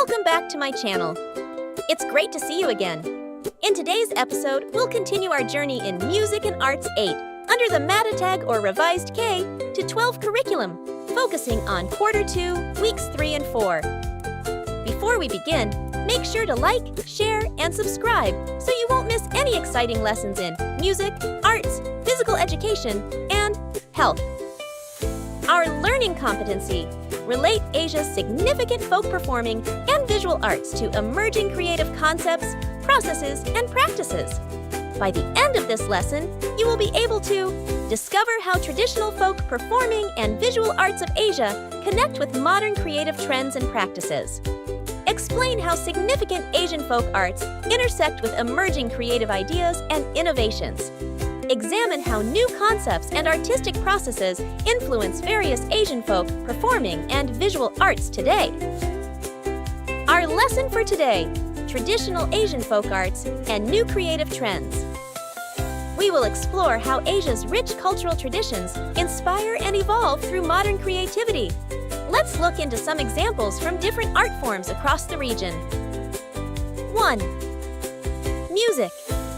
Welcome back to my channel. It's great to see you again. In today's episode, we'll continue our journey in Music and Arts 8 under the Matatag or revised K to 12 curriculum, focusing on Quarter 2, Weeks 3 and 4. Before we begin, make sure to like, share, and subscribe so you won't miss any exciting lessons in music, arts, physical education, and health. Our learning competency: relate Asia's significant folk performing and visual arts to emerging creative concepts, processes, and practices. By the end of this lesson, you will be able to discover how traditional folk performing and visual arts of Asia connect with modern creative trends and practices. Explain how significant Asian folk arts intersect with emerging creative ideas and innovations. Examine how new concepts and artistic processes influence various Asian folk performing and visual arts today. Our lesson for today: traditional Asian folk arts and new creative trends. We will explore how Asia's rich cultural traditions inspire and evolve through modern creativity. Let's look into some examples from different art forms across the region. 1. Music.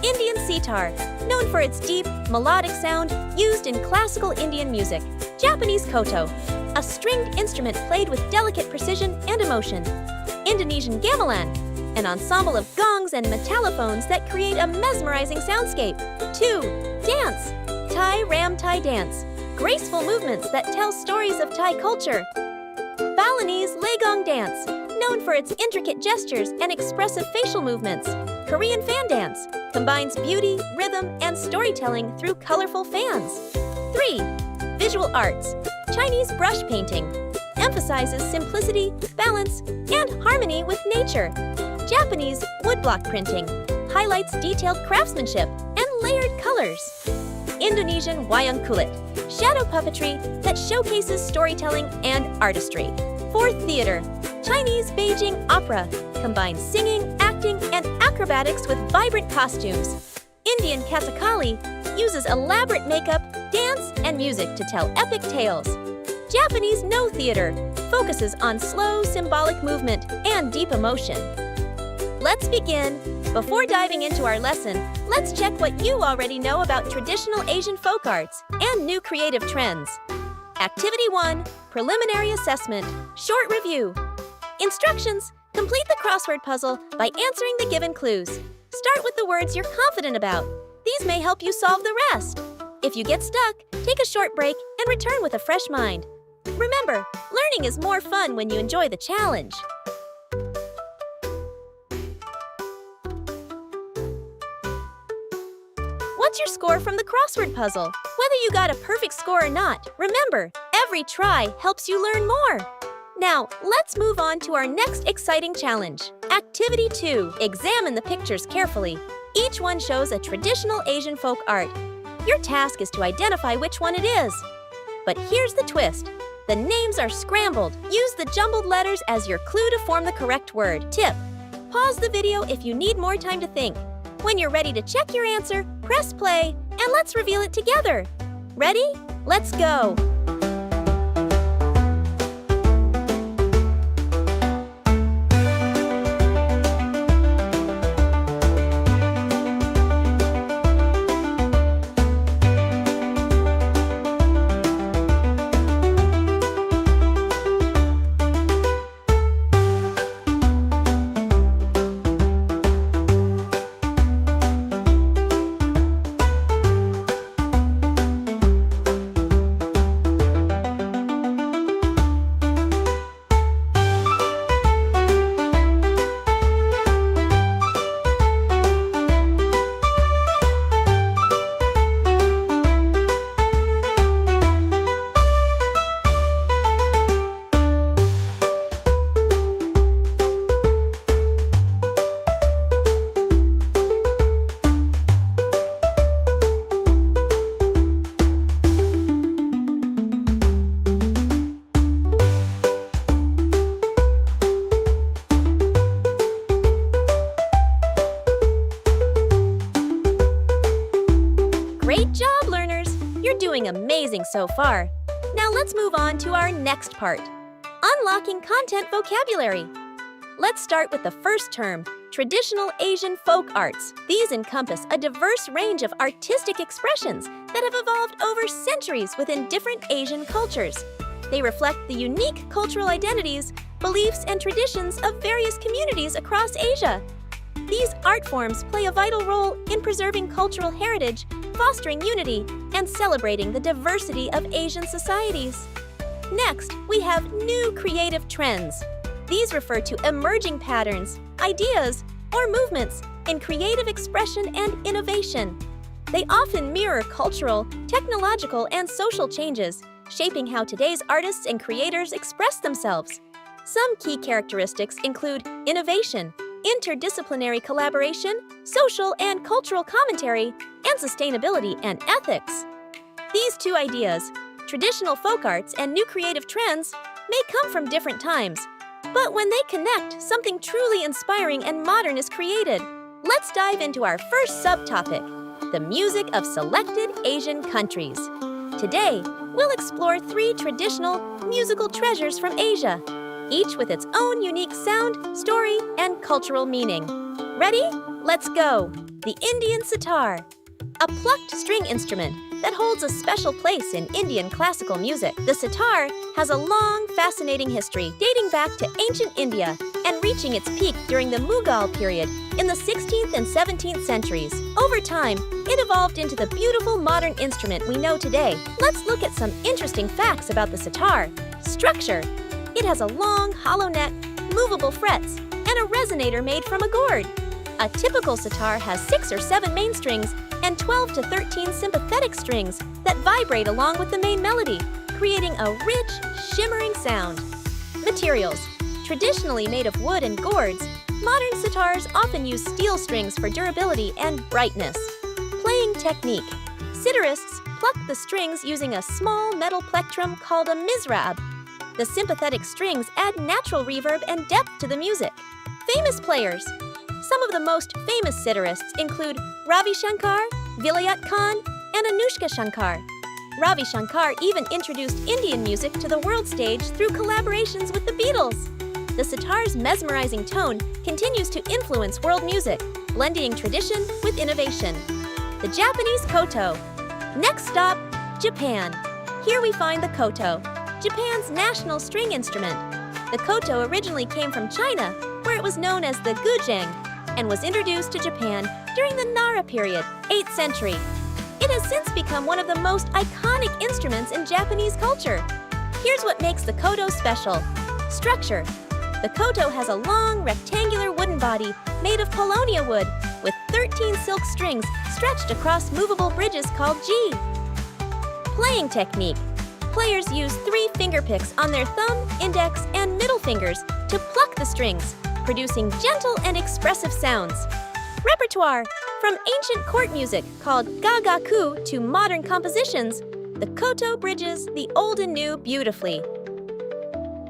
Indian sitar, known for its deep, melodic sound used in classical Indian music. Japanese koto, a stringed instrument played with delicate precision and emotion. Indonesian gamelan, an ensemble of gongs and metallophones that create a mesmerizing soundscape. 2. Dance. Thai Ram Thai dance, graceful movements that tell stories of Thai culture. Balinese Legong dance, known for its intricate gestures and expressive facial movements. Korean fan dance combines beauty, rhythm, and storytelling through colorful fans. 3. Visual arts. Chinese brush painting emphasizes simplicity, balance, and harmony with nature. Japanese woodblock printing highlights detailed craftsmanship and layered colors. Indonesian Wayang Kulit, shadow puppetry that showcases storytelling and artistry. 4. Theater. Chinese Beijing opera combines singing, acting, and acrobatics with vibrant costumes. Indian Kathakali uses elaborate makeup, dance, and music to tell epic tales. Japanese no theater focuses on slow, symbolic movement and deep emotion. Let's begin. Before diving into our lesson, let's check what you already know about traditional Asian folk arts and new creative trends. Activity 1, Preliminary Assessment, Short Review. Instructions: complete the crossword puzzle by answering the given clues. Start with the words you're confident about. These may help you solve the rest. If you get stuck, take a short break and return with a fresh mind. Remember, learning is more fun when you enjoy the challenge. What's your score from the crossword puzzle? Whether you got a perfect score or not, remember, every try helps you learn more. Now, let's move on to our next exciting challenge. Activity 2. Examine the pictures carefully. Each one shows a traditional Asian folk art. Your task is to identify which one it is. But here's the twist. The names are scrambled. Use the jumbled letters as your clue to form the correct word. Tip: pause the video if you need more time to think. When you're ready to check your answer, press play, and let's reveal it together. Ready? Let's go! Great job, learners! You're doing amazing so far. Now let's move on to our next part. Unlocking content vocabulary. Let's start with the first term, traditional Asian folk arts. These encompass a diverse range of artistic expressions that have evolved over centuries within different Asian cultures. They reflect the unique cultural identities, beliefs, and traditions of various communities across Asia. These art forms play a vital role in preserving cultural heritage, fostering unity, and celebrating the diversity of Asian societies. Next, we have new creative trends. These refer to emerging patterns, ideas, or movements in creative expression and innovation. They often mirror cultural, technological, and social changes, shaping how today's artists and creators express themselves. Some key characteristics include innovation, interdisciplinary collaboration, social and cultural commentary, and sustainability and ethics. These two ideas, traditional folk arts and new creative trends, may come from different times, but when they connect, something truly inspiring and modern is created. Let's dive into our first subtopic, the music of selected Asian countries. Today, we'll explore 3 traditional musical treasures from Asia, each with its own unique sound, story, and cultural meaning. Ready? Let's go! The Indian sitar, a plucked string instrument that holds a special place in Indian classical music. The sitar has a long, fascinating history dating back to ancient India and reaching its peak during the Mughal period in the 16th and 17th centuries. Over time, it evolved into the beautiful modern instrument we know today. Let's look at some interesting facts about the sitar. Structure. It has a long, hollow neck, movable frets, and a resonator made from a gourd. A typical sitar has 6 or 7 main strings and 12 to 13 sympathetic strings that vibrate along with the main melody, creating a rich, shimmering sound. Materials. Traditionally made of wood and gourds, modern sitars often use steel strings for durability and brightness. Playing technique. Sitarists pluck the strings using a small metal plectrum called a mizrab. The sympathetic strings add natural reverb and depth to the music. Famous players. Some of the most famous sitarists include Ravi Shankar, Vilayat Khan, and Anushka Shankar. Ravi Shankar even introduced Indian music to the world stage through collaborations with the Beatles. The sitar's mesmerizing tone continues to influence world music, blending tradition with innovation. The Japanese koto. Next stop, Japan. Here we find the koto, Japan's national string instrument. The koto originally came from China, where it was known as the guzheng, and was introduced to Japan during the Nara period, 8th century. It has since become one of the most iconic instruments in Japanese culture. Here's what makes the koto special. Structure. The koto has a long, rectangular wooden body made of paulownia wood, with 13 silk strings stretched across movable bridges called ji. Playing technique. Players use 3 finger picks on their thumb, index, and middle fingers to pluck the strings, producing gentle and expressive sounds. Repertoire. From ancient court music called gagaku to modern compositions, the koto bridges the old and new beautifully.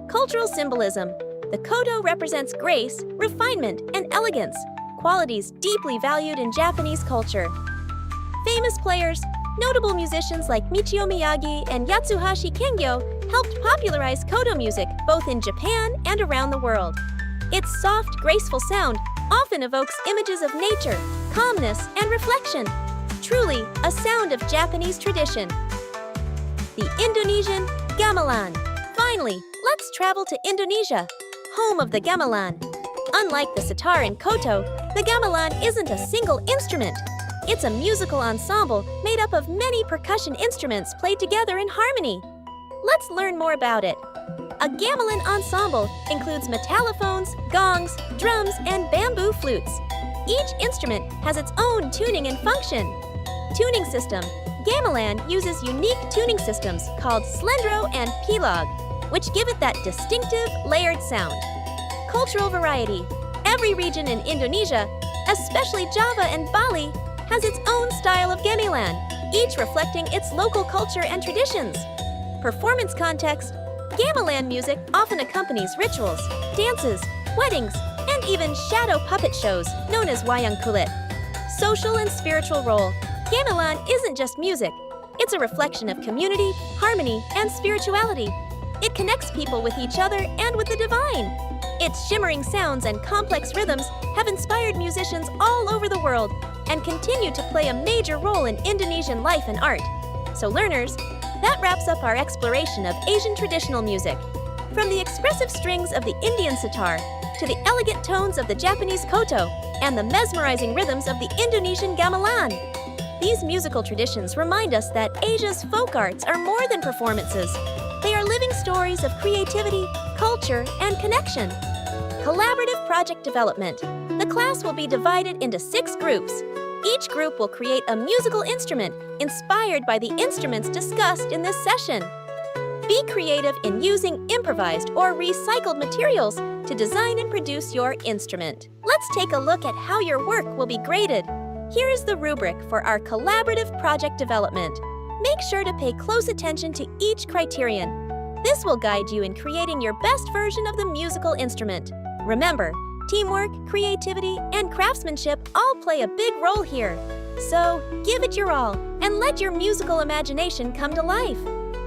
Cultural symbolism. The koto represents grace, refinement, and elegance, qualities deeply valued in Japanese culture. Famous players. Notable musicians like Michio Miyagi and Yatsuhashi Kengyo helped popularize koto music both in Japan and around the world. Its soft, graceful sound often evokes images of nature, calmness, and reflection. Truly, a sound of Japanese tradition. The Indonesian gamelan. Finally, let's travel to Indonesia, home of the gamelan. Unlike the sitar and koto, the gamelan isn't a single instrument. It's a musical ensemble made up of many percussion instruments played together in harmony. Let's learn more about it. A gamelan ensemble includes metallophones, gongs, drums, and bamboo flutes. Each instrument has its own tuning and function. Tuning system. Gamelan uses unique tuning systems called slendro and pilog, which give it that distinctive, layered sound. Cultural variety. Every region in Indonesia, especially Java and Bali, has its own style of gamelan, each reflecting its local culture and traditions. Performance context. Gamelan music often accompanies rituals, dances, weddings, and even shadow puppet shows known as Wayang Kulit. Social and spiritual role. Gamelan isn't just music. It's a reflection of community, harmony, and spirituality. It connects people with each other and with the divine. Its shimmering sounds and complex rhythms have inspired musicians all over the world and continue to play a major role in Indonesian life and art. So learners, that wraps up our exploration of Asian traditional music. From the expressive strings of the Indian sitar to the elegant tones of the Japanese koto and the mesmerizing rhythms of the Indonesian gamelan. These musical traditions remind us that Asia's folk arts are more than performances. They are living stories of creativity, culture, and connection. Collaborative project development. The class will be divided into 6 groups. Each group will create a musical instrument inspired by the instruments discussed in this session. Be creative in using improvised or recycled materials to design and produce your instrument. Let's take a look at how your work will be graded. Here is the rubric for our collaborative project development. Make sure to pay close attention to each criterion. This will guide you in creating your best version of the musical instrument. Remember, teamwork, creativity, and craftsmanship all play a big role here. So, give it your all and let your musical imagination come to life.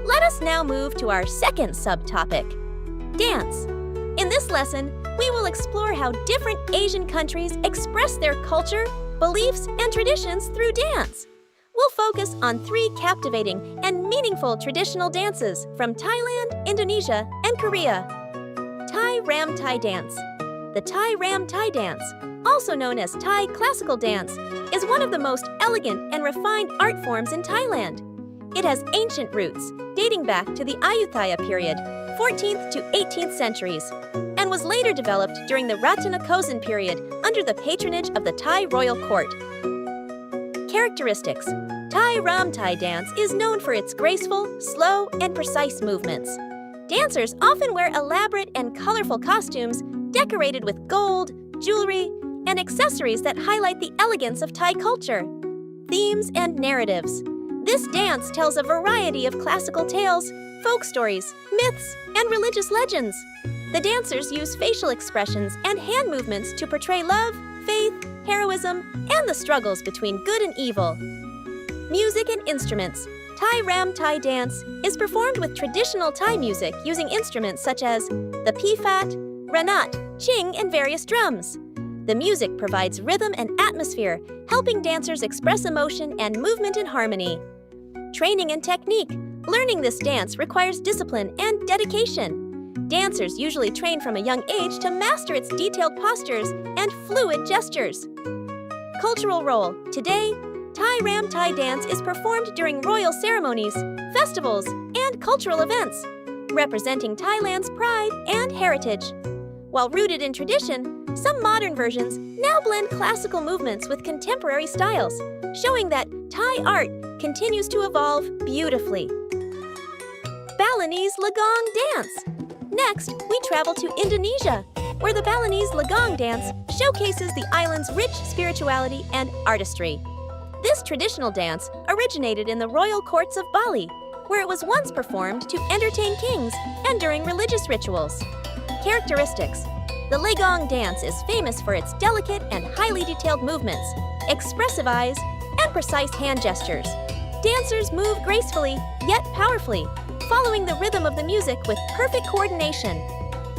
Let us now move to our second subtopic, dance. In this lesson, we will explore how different Asian countries express their culture, beliefs, and traditions through dance. We'll focus on 3 captivating and meaningful traditional dances from Thailand, Indonesia, and Korea. Thai Ram Thai dance. The Thai Ram Thai dance, also known as Thai classical dance, is one of the most elegant and refined art forms in Thailand. It has ancient roots, dating back to the Ayutthaya period, 14th to 18th centuries, and was later developed during the Ratanakosin period under the patronage of the Thai royal court. Characteristics. Thai Ram Thai dance is known for its graceful, slow, and precise movements. Dancers often wear elaborate and colorful costumes decorated with gold, jewelry, and accessories that highlight the elegance of Thai culture. Themes and narratives. This dance tells a variety of classical tales, folk stories, myths, and religious legends. The dancers use facial expressions and hand movements to portray love, faith, heroism, and the struggles between good and evil. Music and instruments. Thai Ram Thai dance is performed with traditional Thai music using instruments such as the pifat, ranat, ching, and various drums. The music provides rhythm and atmosphere, helping dancers express emotion and movement in harmony. Training and technique. Learning this dance requires discipline and dedication. Dancers usually train from a young age to master its detailed postures and fluid gestures. Cultural role. Today, Thai Ram Thai dance is performed during royal ceremonies, festivals, and cultural events, representing Thailand's pride and heritage. While rooted in tradition, some modern versions now blend classical movements with contemporary styles, showing that Thai art continues to evolve beautifully. Balinese Legong dance. Next, we travel to Indonesia, where the Balinese Legong dance showcases the island's rich spirituality and artistry. This traditional dance originated in the royal courts of Bali, where it was once performed to entertain kings and during religious rituals. Characteristics. The Legong dance is famous for its delicate and highly detailed movements, expressive eyes, and precise hand gestures. Dancers move gracefully, yet powerfully, following the rhythm of the music with perfect coordination.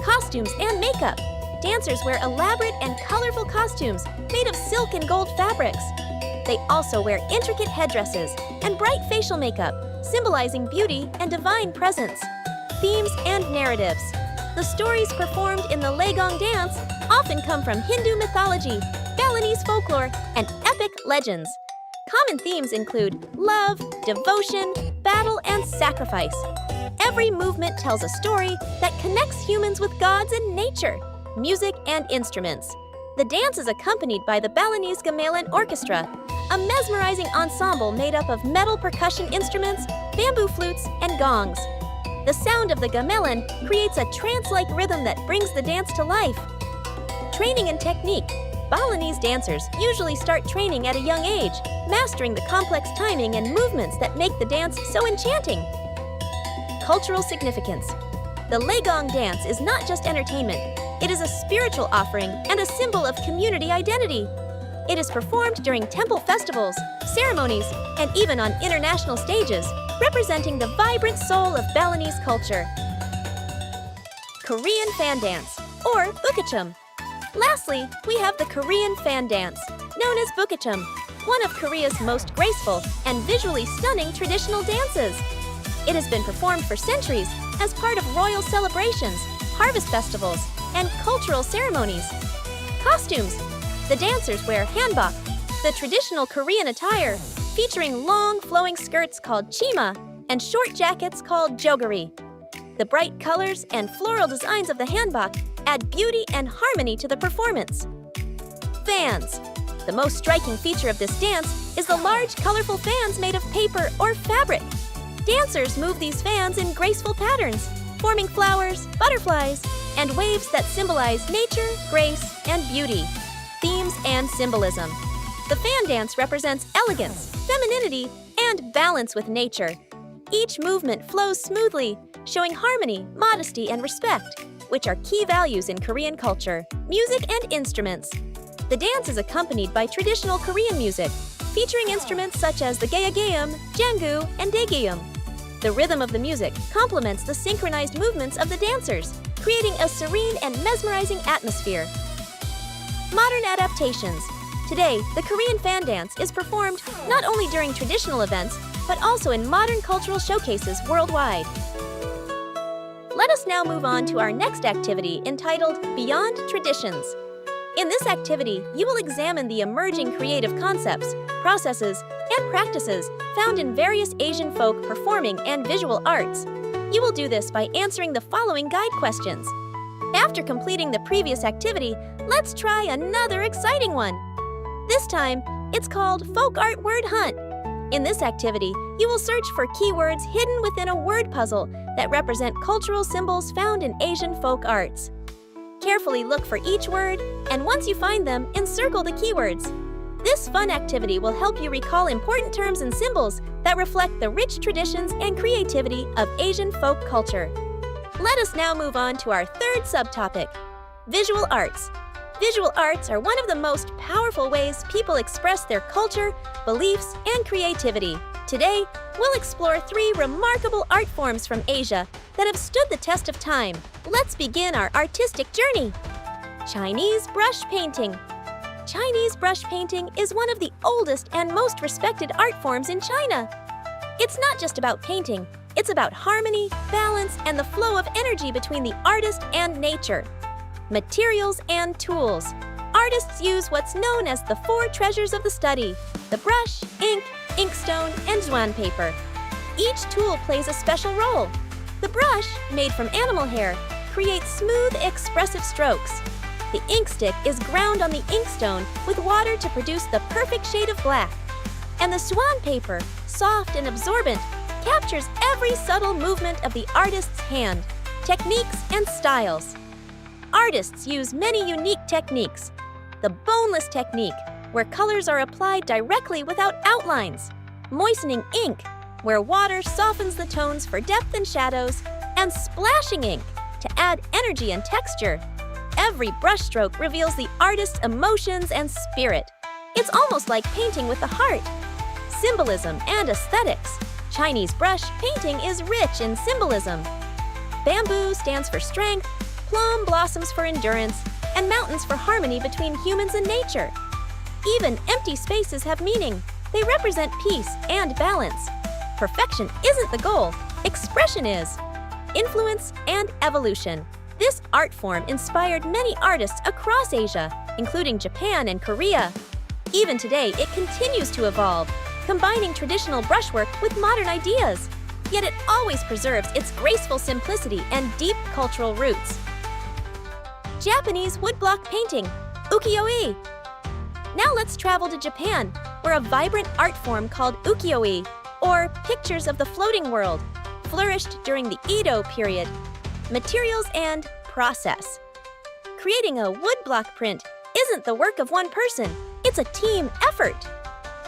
Costumes and makeup. Dancers wear elaborate and colorful costumes made of silk and gold fabrics. They also wear intricate headdresses and bright facial makeup, symbolizing beauty and divine presence. Themes and narratives. The stories performed in the Legong dance often come from Hindu mythology, Balinese folklore, and epic legends. Common themes include love, devotion, battle, and sacrifice. Every movement tells a story that connects humans with gods and nature, music, and instruments. The dance is accompanied by the Balinese Gamelan Orchestra, a mesmerizing ensemble made up of metal percussion instruments, bamboo flutes, and gongs. The sound of the gamelan creates a trance-like rhythm that brings the dance to life. Training and technique. Balinese dancers usually start training at a young age, mastering the complex timing and movements that make the dance so enchanting. Cultural significance. The Legong dance is not just entertainment. It is a spiritual offering and a symbol of community identity. It is performed during temple festivals, ceremonies, and even on international stages, representing the vibrant soul of Balinese culture. Korean fan dance, or bukachum. Lastly, we have the Korean fan dance, known as bukachum, one of Korea's most graceful and visually stunning traditional dances. It has been performed for centuries as part of royal celebrations, harvest festivals, and cultural ceremonies. Costumes. The dancers wear hanbok, the traditional Korean attire, featuring long flowing skirts called chima and short jackets called jogari. The bright colors and floral designs of the hanbok add beauty and harmony to the performance. Fans. The most striking feature of this dance is the large, colorful fans made of paper or fabric. Dancers move these fans in graceful patterns, forming flowers, butterflies, and waves that symbolize nature, grace, and beauty. Themes and symbolism. The fan dance represents elegance, femininity, and balance with nature. Each movement flows smoothly, showing harmony, modesty, and respect, which are key values in Korean culture. Music and instruments. The dance is accompanied by traditional Korean music, featuring instruments such as the gaegeum, jangu, and daegeum. The rhythm of the music complements the synchronized movements of the dancers, creating a serene and mesmerizing atmosphere. Modern adaptations. Today, the Korean fan dance is performed not only during traditional events, but also in modern cultural showcases worldwide. Let us now move on to our next activity entitled Beyond Traditions. In this activity, you will examine the emerging creative concepts, processes, and practices found in various Asian folk performing and visual arts. You will do this by answering the following guide questions. After completing the previous activity, let's try another exciting one. This time, it's called Folk Art Word Hunt. In this activity, you will search for keywords hidden within a word puzzle that represent cultural symbols found in Asian folk arts. Carefully look for each word, and once you find them, encircle the keywords. This fun activity will help you recall important terms and symbols that reflect the rich traditions and creativity of Asian folk culture. Let us now move on to our third subtopic, visual arts. Visual arts are one of the most powerful ways people express their culture, beliefs, and creativity. Today, we'll explore 3 remarkable art forms from Asia that have stood the test of time. Let's begin our artistic journey. Chinese brush painting. Chinese brush painting is one of the oldest and most respected art forms in China. It's not just about painting, it's about harmony, balance, and the flow of energy between the artist and nature. Materials and tools. Artists use what's known as the 4 treasures of the study: the brush, ink, inkstone, and zhuan paper. Each tool plays a special role. The brush, made from animal hair, creates smooth, expressive strokes. The ink stick is ground on the inkstone with water to produce the perfect shade of black. And the zhuan paper, soft and absorbent, captures every subtle movement of the artist's hand, techniques, and styles. Artists use many unique techniques. The boneless technique, where colors are applied directly without outlines. Moistening ink, where water softens the tones for depth and shadows. And splashing ink, to add energy and texture. Every brushstroke reveals the artist's emotions and spirit. It's almost like painting with the heart. Symbolism and aesthetics. Chinese brush painting is rich in symbolism. Bamboo stands for strength, plum blossoms for endurance, and mountains for harmony between humans and nature. Even empty spaces have meaning. They represent peace and balance. Perfection isn't the goal, expression is. Influence and evolution. This art form inspired many artists across Asia, including Japan and Korea. Even today, it continues to evolve, combining traditional brushwork with modern ideas. Yet it always preserves its graceful simplicity and deep cultural roots. Japanese woodblock painting, ukiyo-e. Now let's travel to Japan, where a vibrant art form called ukiyo-e, or pictures of the floating world, flourished during the Edo period. Materials and process. Creating a woodblock print isn't the work of one person, it's a team effort.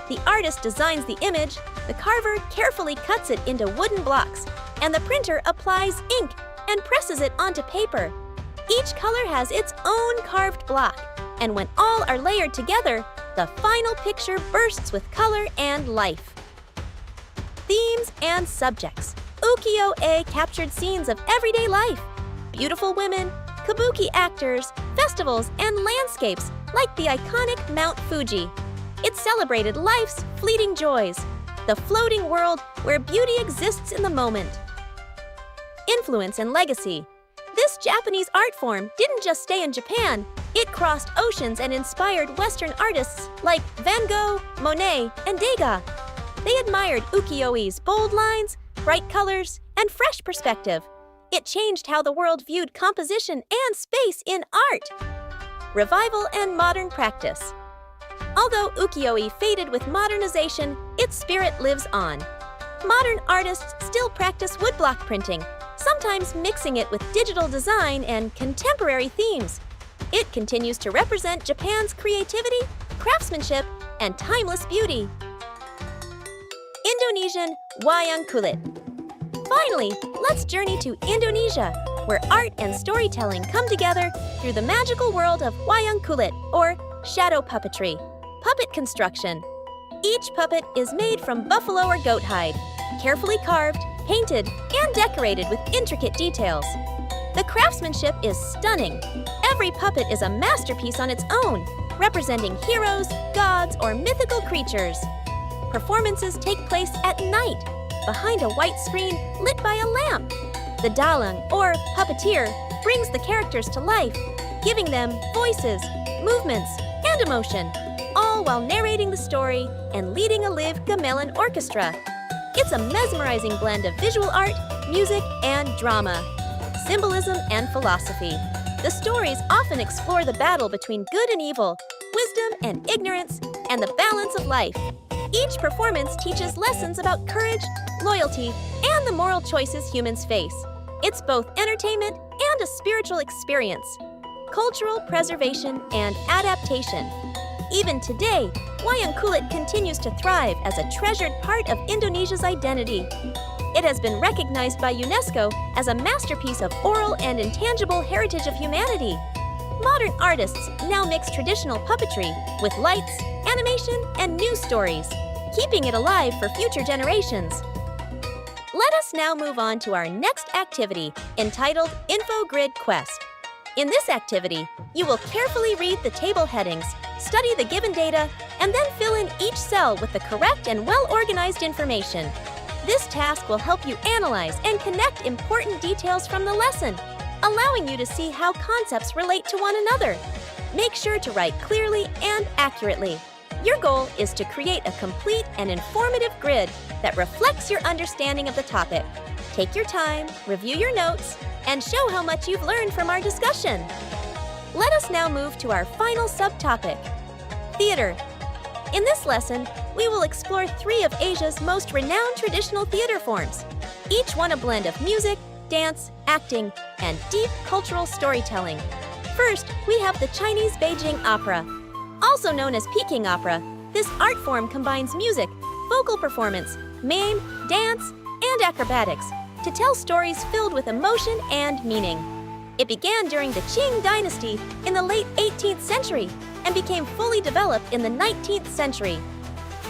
The artist designs the image, the carver carefully cuts it into wooden blocks, and the printer applies ink and presses it onto paper. Each color has its own carved block, and when all are layered together, the final picture bursts with color and life. Themes and subjects. Ukiyo-e captured scenes of everyday life. Beautiful women, kabuki actors, festivals, and landscapes like the iconic Mount Fuji. It celebrated life's fleeting joys, the floating world where beauty exists in the moment. Influence and legacy. This Japanese art form didn't just stay in Japan. It crossed oceans and inspired Western artists like Van Gogh, Monet, and Degas. They admired ukiyo-e's bold lines, bright colors, and fresh perspective. It changed how the world viewed composition and space in art. Revival and modern practice. Although ukiyo-e faded with modernization, its spirit lives on. Modern artists still practice woodblock printing, sometimes mixing it with digital design and contemporary themes. It continues to represent Japan's creativity, craftsmanship, and timeless beauty. Indonesian Wayang Kulit. Finally, let's journey to Indonesia, where art and storytelling come together through the magical world of Wayang Kulit, or shadow puppetry. Puppet construction. Each puppet is made from buffalo or goat hide, carefully carved, painted, and decorated with intricate details. The craftsmanship is stunning. Every puppet is a masterpiece on its own, representing heroes, gods, or mythical creatures. Performances take place at night, behind a white screen lit by a lamp. The dalang, or puppeteer, brings the characters to life, giving them voices, movements, and emotion, all while narrating the story and leading a live Gamelan orchestra. It's a mesmerizing blend of visual art, music, and drama, symbolism, and philosophy. The stories often explore the battle between good and evil, wisdom and ignorance, and the balance of life. Each performance teaches lessons about courage, loyalty, and the moral choices humans face. It's both entertainment and a spiritual experience, cultural preservation and adaptation. Even today, Wayang Kulit continues to thrive as a treasured part of Indonesia's identity. It has been recognized by UNESCO as a masterpiece of oral and intangible heritage of humanity. Modern artists now mix traditional puppetry with lights, animation, and news stories, keeping it alive for future generations. Let us now move on to our next activity, entitled Info Grid Quest. In this activity, you will carefully read the table headings, study the given data, and then fill in each cell with the correct and well-organized information. This task will help you analyze and connect important details from the lesson, allowing you to see how concepts relate to one another. Make sure to write clearly and accurately. Your goal is to create a complete and informative grid that reflects your understanding of the topic. Take your time, review your notes, and show how much you've learned from our discussion. Let us now move to our final subtopic, theater. In this lesson, we will explore 3 of Asia's most renowned traditional theater forms, each one a blend of music, dance, acting, and deep cultural storytelling. First, we have the Chinese Beijing opera. Also known as Peking opera, this art form combines music, vocal performance, mime, dance, and acrobatics to tell stories filled with emotion and meaning. It began during the Qing dynasty in the late 18th century and became fully developed in the 19th century.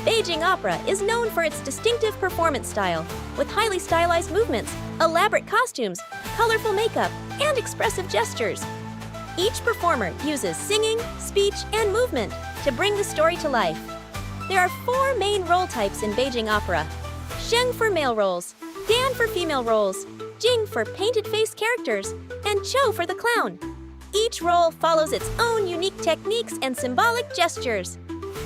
Beijing opera is known for its distinctive performance style, with highly stylized movements, elaborate costumes, colorful makeup, and expressive gestures. Each performer uses singing, speech, and movement to bring the story to life. There are 4 main role types in Beijing opera: Sheng for male roles, Dan for female roles, Jing for painted-face characters, and Cho for the clown. Each role follows its own unique techniques and symbolic gestures.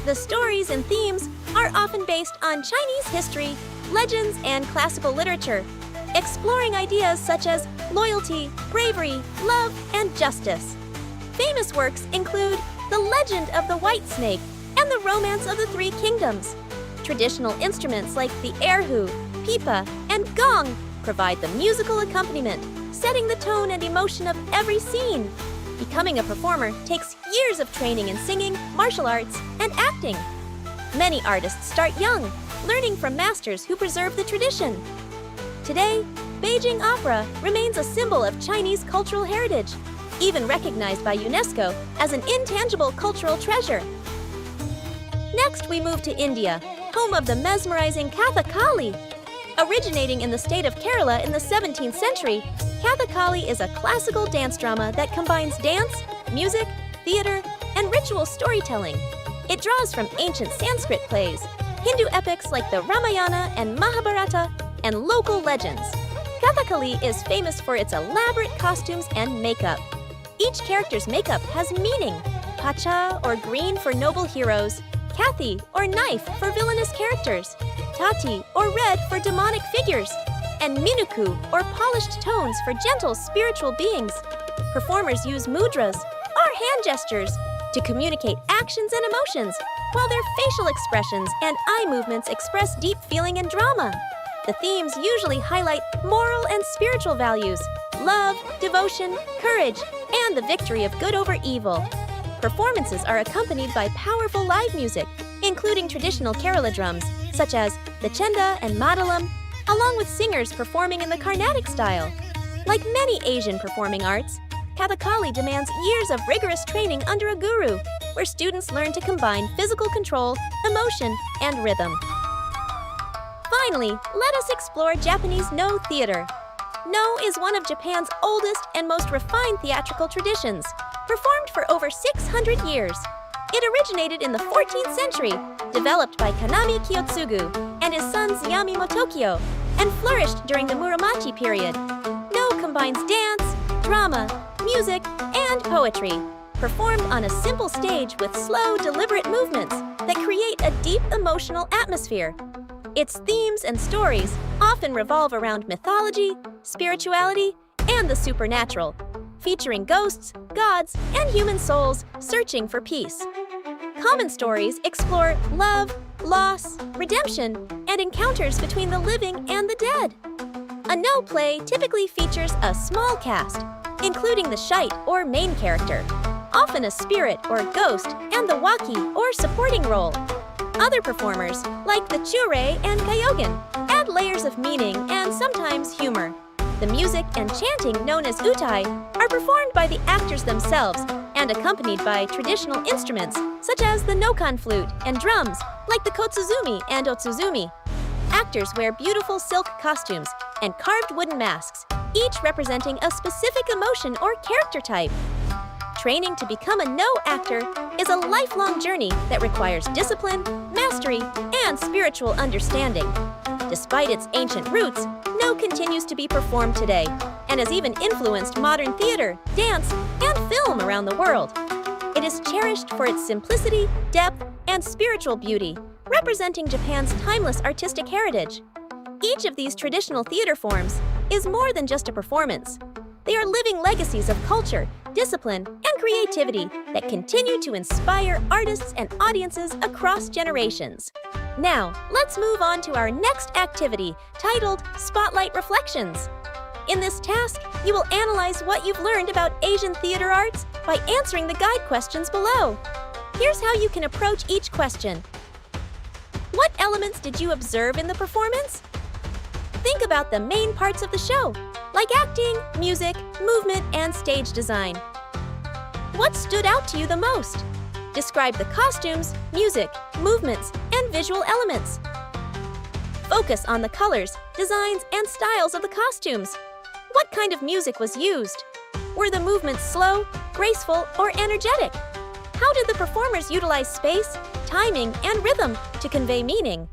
The stories and themes are often based on Chinese history, legends, and classical literature, exploring ideas such as loyalty, bravery, love, and justice. Famous works include The Legend of the White Snake and The Romance of the Three Kingdoms. Traditional instruments like the erhu, pipa, and gong provide the musical accompaniment, setting the tone and emotion of every scene. Becoming a performer takes years of training in singing, martial arts, and acting. Many artists start young, learning from masters who preserve the tradition. Today, Beijing opera remains a symbol of Chinese cultural heritage, even recognized by UNESCO as an intangible cultural treasure. Next, we move to India, home of the mesmerizing Kathakali. Originating in the state of Kerala in the 17th century, Kathakali is a classical dance drama that combines dance, music, theater, and ritual storytelling. It draws from ancient Sanskrit plays, Hindu epics like the Ramayana and Mahabharata, and local legends. Kathakali is famous for its elaborate costumes and makeup. Each character's makeup has meaning: pacha or green for noble heroes, kathi or knife for villainous characters, tati or red for demonic figures, and minuku or polished tones for gentle spiritual beings. Performers use mudras or hand gestures to communicate actions and emotions, while their facial expressions and eye movements express deep feeling and drama. The themes usually highlight moral and spiritual values, love, devotion, courage, and the victory of good over evil. Performances are accompanied by powerful live music, including traditional Kerala drums, such as the chenda and madalam, along with singers performing in the Carnatic style. Like many Asian performing arts, Kathakali demands years of rigorous training under a guru, where students learn to combine physical control, emotion, and rhythm. Finally, let us explore Japanese No theater. No is one of Japan's oldest and most refined theatrical traditions, performed for over 600 years. It originated in the 14th century, developed by Kanami Kiyotsugu and his sons Yami Motokyo, and flourished during the Muromachi period. No combines dance, drama, music, and poetry, performed on a simple stage with slow, deliberate movements that create a deep emotional atmosphere. Its themes and stories often revolve around mythology, spirituality, and the supernatural, featuring ghosts, gods, and human souls searching for peace. Common stories explore love, loss, redemption, and encounters between the living and the dead. A No play typically features a small cast, including the shite or main character, often a spirit or ghost, and the waki or supporting role. Other performers, like the chure and kyogen, add layers of meaning and sometimes humor. The music and chanting, known as utai, are performed by the actors themselves and accompanied by traditional instruments such as the nokan flute and drums, like the kotsuzumi and otsuzumi. Actors wear beautiful silk costumes and carved wooden masks, each representing a specific emotion or character type. Training to become a No actor is a lifelong journey that requires discipline, mastery, and spiritual understanding. Despite its ancient roots, No continues to be performed today and has even influenced modern theater, dance, and film around the world. It is cherished for its simplicity, depth, and spiritual beauty, representing Japan's timeless artistic heritage. Each of these traditional theater forms is more than just a performance. They are living legacies of culture, discipline, and creativity that continue to inspire artists and audiences across generations. Now, let's move on to our next activity, titled Spotlight Reflections. In this task, you will analyze what you've learned about Asian theater arts by answering the guide questions below. Here's how you can approach each question. What elements did you observe in the performance? Think about the main parts of the show, like acting, music, movement, and stage design. What stood out to you the most? Describe the costumes, music, movements, and visual elements. Focus on the colors, designs, and styles of the costumes. What kind of music was used? Were the movements slow, graceful, or energetic? How did the performers utilize space, timing, and rhythm to convey meaning?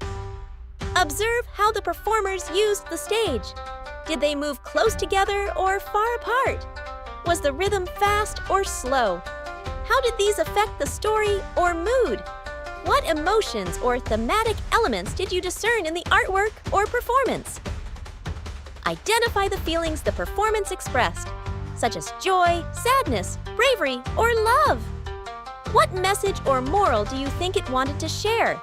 Observe how the performers used the stage. Did they move close together or far apart? Was the rhythm fast or slow? How did these affect the story or mood? What emotions or thematic elements did you discern in the artwork or performance? Identify the feelings the performance expressed, such as joy, sadness, bravery, or love. What message or moral do you think it wanted to share?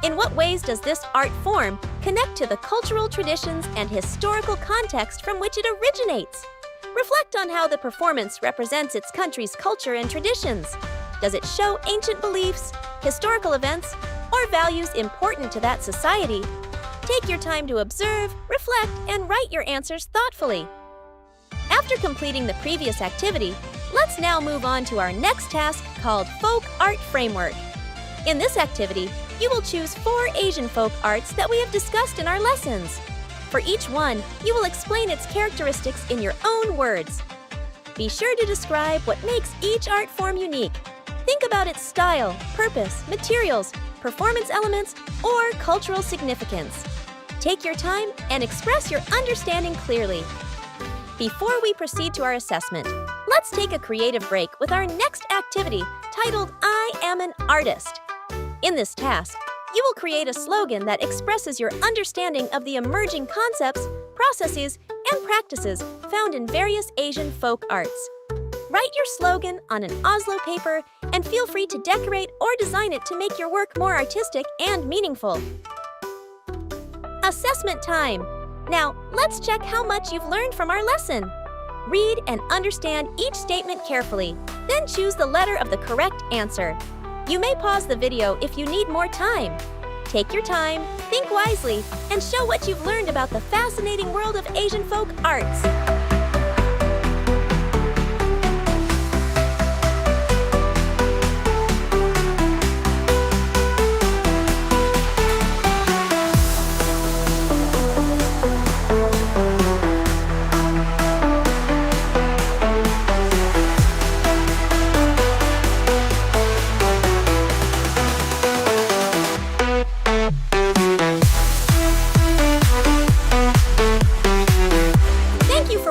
In what ways does this art form connect to the cultural traditions and historical context from which it originates? Reflect on how the performance represents its country's culture and traditions. Does it show ancient beliefs, historical events, or values important to that society? Take your time to observe, reflect, and write your answers thoughtfully. After completing the previous activity, let's now move on to our next task called Folk Art Framework. In this activity, you will choose 4 Asian folk arts that we have discussed in our lessons. For each one, you will explain its characteristics in your own words. Be sure to describe what makes each art form unique. Think about its style, purpose, materials, performance elements, or cultural significance. Take your time and express your understanding clearly. Before we proceed to our assessment, let's take a creative break with our next activity titled I Am an Artist. In this task, you will create a slogan that expresses your understanding of the emerging concepts, processes, and practices found in various Asian folk arts. Write your slogan on an Oslo paper and feel free to decorate or design it to make your work more artistic and meaningful. Assessment time! Now, let's check how much you've learned from our lesson. Read and understand each statement carefully, then choose the letter of the correct answer. You may pause the video if you need more time. Take your time, think wisely, and show what you've learned about the fascinating world of Asian folk arts.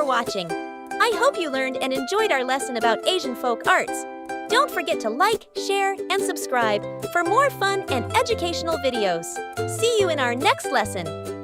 Watching. I hope you learned and enjoyed our lesson about Asian folk arts. Don't forget to like, share, and subscribe for more fun and educational videos. See you in our next lesson.